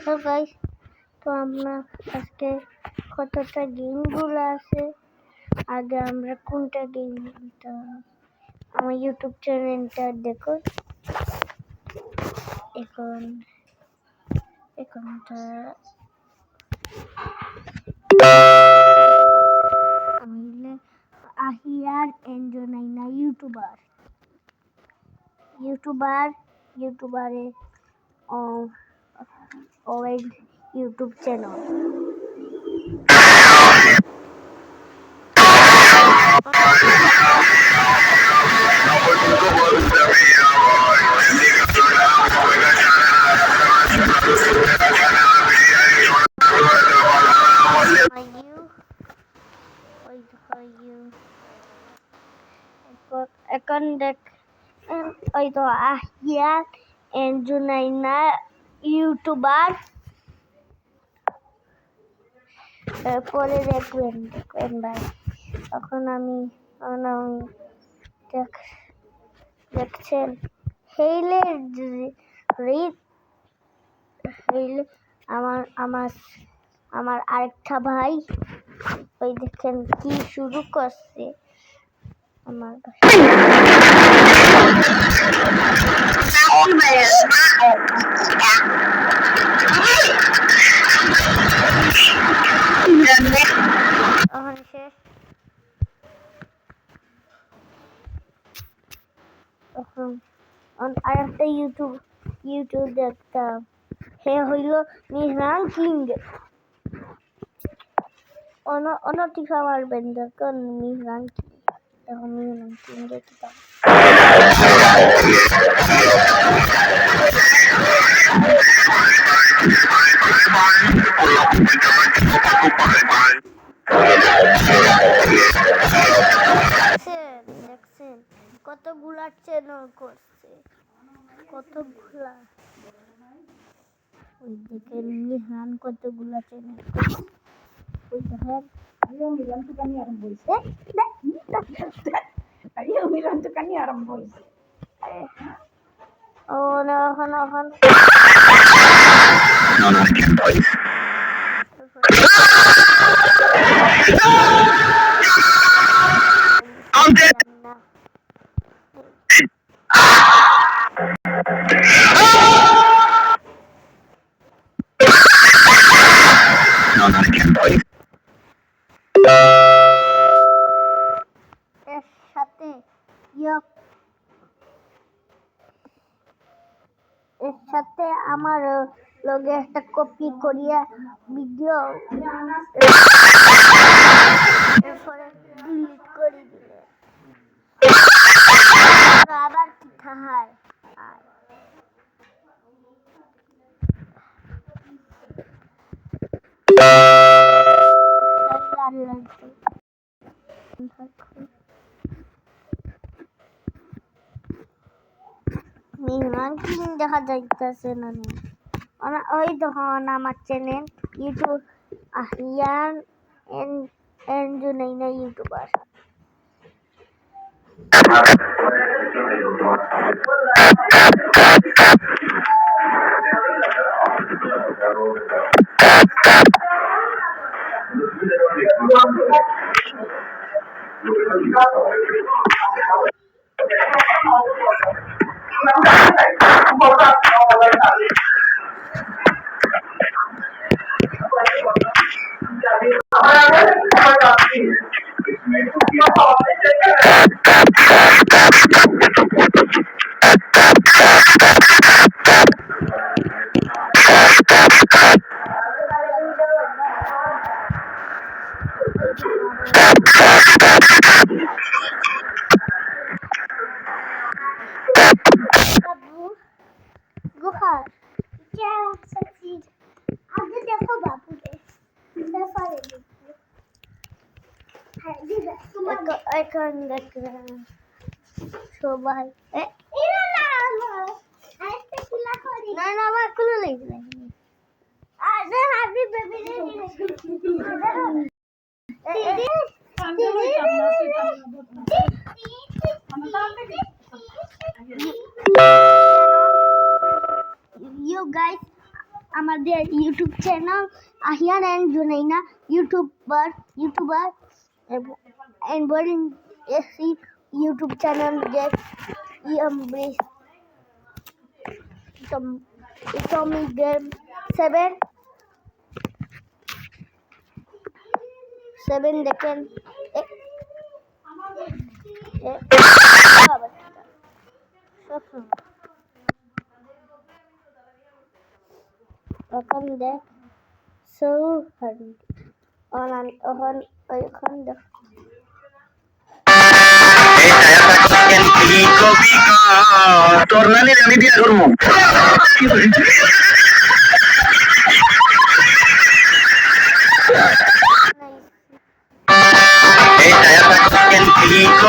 তো গাইস, তো আমরা আজকে কতটা গেমগুলো আছে। আগে আমরা কোনটা গেম খেলতাম, আমার ইউটিউব চ্যানেলটা দেখুন। এখন এখনটা আমি আহিয়ার এনজোনাইনা ইউটিউবারে ওই ইউটিউব চ্যানেল এখন দেখ ওই তো আহিয়া এনজোনাইনা ইউটিউবার পরে দেখবেন ভাই। এখন আমি দেখছেন হেইলে আমার আরেকটা ভাই ওই দেখেন কি শুরু করছে আমার শেষ। এখন আরেকটা ইউটিউব দেখতাম, সে হইল মিহরান কিং। অনটিকা মারবেন দেখুন মিহরান কিং। এখন মিহরান কিং দেখতাম। দেখছেন কতগুলা চ্যানেল করছে, কতগুলা। ওই দেখেন মিহরান কতগুলা চ্যানেল করছে। ওই দেখেন মিলন তো কানি আরম্ভ হয়েছে। মিলন তো কানি আরম্ভ হয়েছে। ও না, এখন এর সাথে আমার লগে একটা কপি করিয়া ভিডিও এরপরে ডিলিট করে দিলে আবার কি থাহার দেখা যাইতেছে না। ওই তখন আমার চ্যানেল ইউটিউব আহিয়ান এনজোনাইনা ইউটিউবার। এখন দেখলাম সবাই না আমার খুলে লাগবে। You guys, আমাদের YouTube channel Ahiyan and Junaina YouTuber এবং এসি ইউটিউব চ্যানেল যে Tommy Game 7 দেখেন এখন দেখ ওইখান দেখ তোর নানির আমি বিয়া করবো